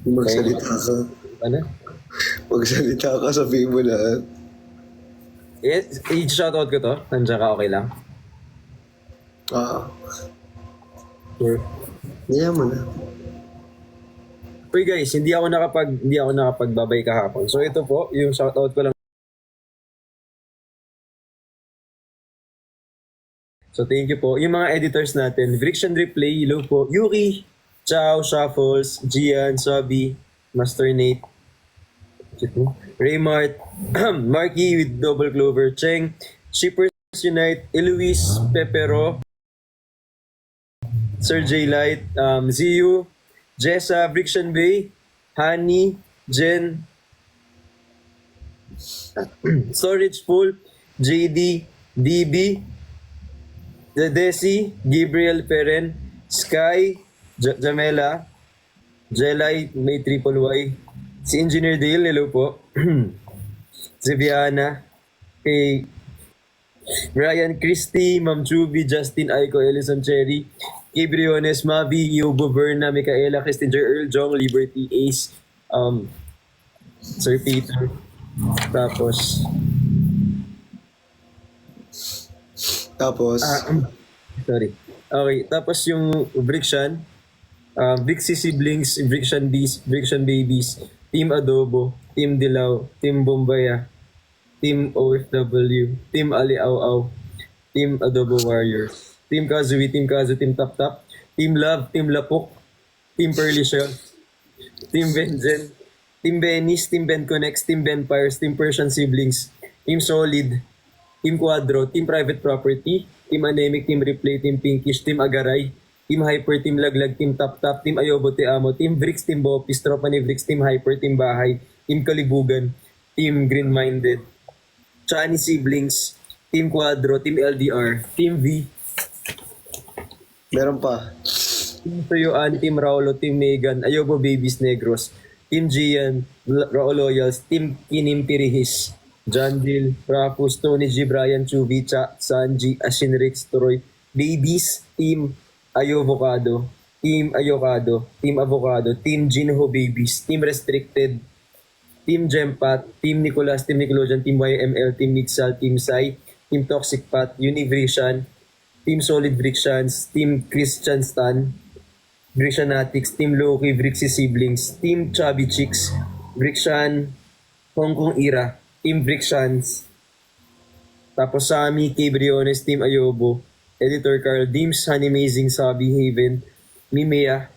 Magsalita ka. Ano? Magsalita ka, sabihin mo lahat. I-shoutout ko to. Nandiyan ka, okay lang? Ah, Sure. hindi mo na. Uy guys, hindi ako nakapagbabay kahapon. So ito po, yung shoutout ko lang. So thank you po. Yung mga editors natin, Friction Replay, hello po. Yuki, Chow, Shuffles, Gian, Sabi, Master Nate, Raymart, Marky with Double Clover, Cheng, Shippers Unite, Eloise, Pepero, Sir J Light, Ziyu, Jessa, Friction Bay, Honey, Jen, Storage Pool, JD, DB, The Desi, Gabriel Peren, Sky, Jamela, Jelay, may triple Y, si Engineer Dale, hello po, si Viana, kay Brian Christie, Ma'am Chubby, Justin Aiko, Ellison Cherry, kay Briones, Mavi, Yobo, Berna, Micaela, Christinger, Earl, Jong, Liberty, Ace, Sir Peter, tapos, sorry. Okay, tapos yung Briction, Brixie Siblings, Briction Bees, Briction Babies, Team Adobo, Team Dilaw, Team Bombaya, Team OFW, Team Ali Au Au, Team Adobo Warriors, Team Kazui, Team Kazu, Team Tap Tap, Team Love, Team Lapok, Team Pearly Shell, Team Benjen, Team Benis, Team Ben Connects, Team Benfires, Team Persian Siblings, Team Solid, Team Quadro, Team Private Property, Team Anemic, Team Replay, Team Pinkish, Team Agaray, Team Hyper, Team Laglag, Team Tap Tap, Team Ayobo, Te Amo, Team Bricks, Team Bopis, Tropa ni Bricks, Team Hyper, Team Bahay, Team Kalibugan, Team Green Minded, Chani Siblings, Team Quadro, Team LDR, Team V, Meron pa. Team Tuyuan, Team Raulo, Team Megan, Ayobo Babies Negros, Team Gian, Loyals, Team Kinim Pirihis, John Dill, Rapus, Tony G, Brian Chuvi, Cha, Sanji, Ashinrix, Troy, Babies, Team Ayovocado, Team Ayocado, Team Avocado, Team Jinho Babies, Team Restricted, Team Gempat, Team Nicolas, Team Nickelodeon, Team YML, Team Mixal, Team Sai, Team Toxic Pat, Univision, Team Solid Brictions, Team Christian Stan, Brictionatics, Team Loki, Brixie Siblings, Team Chubby Chicks, Brixian, Hong Kong Era, Team Brictions, tapos Sami, K. Briones, Team Ayobo, Editor Carl, Deems, Honey Amazing, Sabi, Haven, Mimea,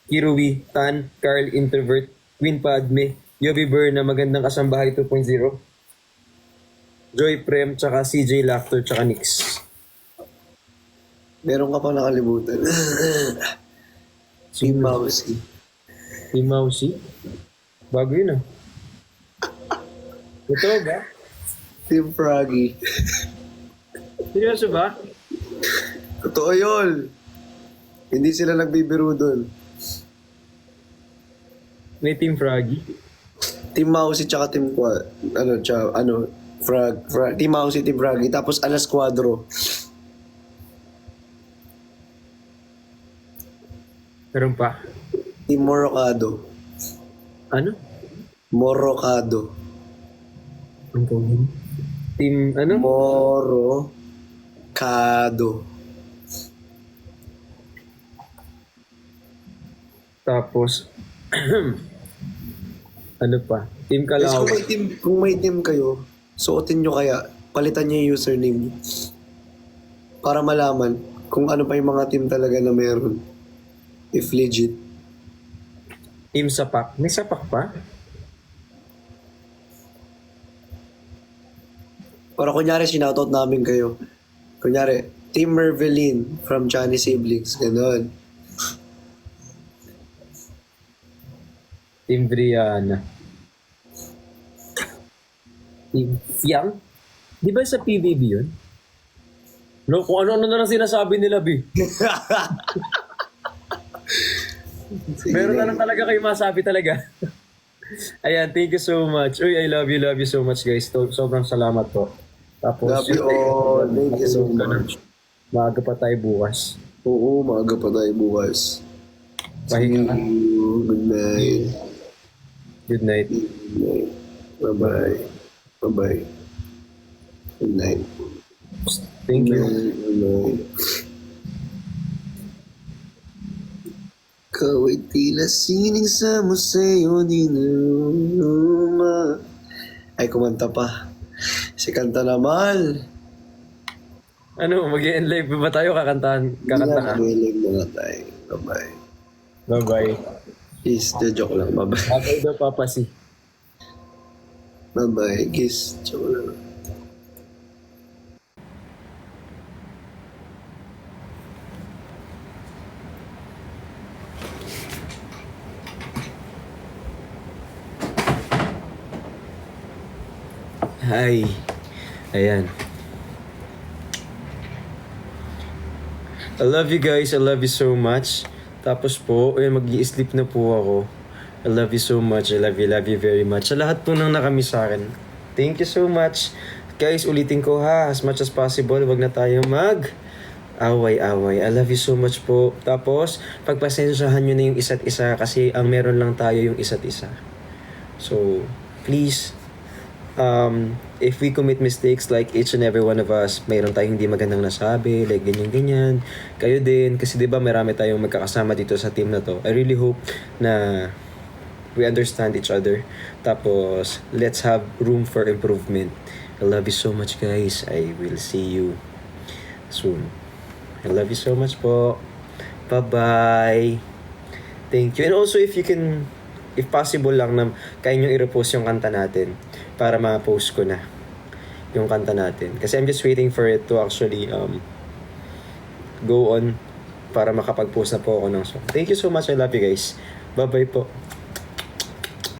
Kirui, Tan, Carl Introvert, Queen Padme, Yobi Berna, Magandang Kasambahay 2.0, Joy Prem, tsaka CJ Lactor, tsaka Nix. Meron ka pang nakalimutan. Team Mousy. Team Mousy? Bago yun ah. Ito ba? Team Froggy. Seryoso ba? Totoo yun. Hindi sila nagbibiro dun. May Team Froggy? Team Mousy tsaka Team Frog. Team Mousy, Team Froggy. Tapos Alas Quadro. Meron pa? Team Morocado. Ano? Morocado. Ang tawagin? Team ano? Morocado. Tapos, ano pa? Team Guys, Kalaw. kung may team kayo, suotin nyo kaya, palitan nyo yung username nyo. Para malaman kung ano pa yung mga team talaga na meron. If legit. Team Sapak. May Sapak pa? Para kunyari, sinoutout namin kayo. Kunyari, Team Mervelin from Johnny Siblings. Ganon. Team Brianna. Team Fiang? Di ba sa PBB yun? No, kung ano-ano na lang sinasabi nila, B. Meron na lang talaga kayo masabi talaga. Ayan, thank you so much. Uy, I love you so much, guys. Sobrang salamat po. Tapos, Love you all. Thank you so much. maaga pa tayo bukas. Oo, maaga pa tayo bukas. Pahinga ka. Good night. Good night. Good night. Bye-bye. Bye-bye. Good night. Thank you. Good night. Ikaw ay tila sining sa museo di naman. Ay, kumanta pa. Si Kanta na mahal. Ano, mag-end live ba tayo? Kakanta ka? Mahilig na tayo. Bye-bye. Bye-bye. Peace. Joke lang. Bye-bye. Bye-bye daw, Papa C. Bye-bye. Kiss. Joke lang. Hi. Ayan. I love you guys. I love you so much. Tapos po, mag-i-sleep na po ako. I love you so much. I love you very much. Sa lahat po nang nakamiss sa akin. Thank you so much. Guys, ulitin ko ha. As much as possible, wag na tayo away-away. I love you so much po. Tapos, pagpasensyahan nyo na yung isa't isa kasi ang meron lang tayo yung isa't isa. So, please, if we commit mistakes like each and every one of us, mayroon tayong hindi magandang nasabi, like ganyan-ganyan. Kayo din, kasi diba marami tayong magkakasama dito sa team na to. I really hope na we understand each other. Tapos, let's have room for improvement. I love you so much, guys. I will see you soon. I love you so much po. Bye-bye. Thank you. And also, if you can, if possible lang na kaya nyo i-repost yung kanta natin para ma-post ko na yung kanta natin. Kasi I'm just waiting for it to actually go on para makapag-post na po ako ng song. Thank you so much. I love you guys. Bye-bye po.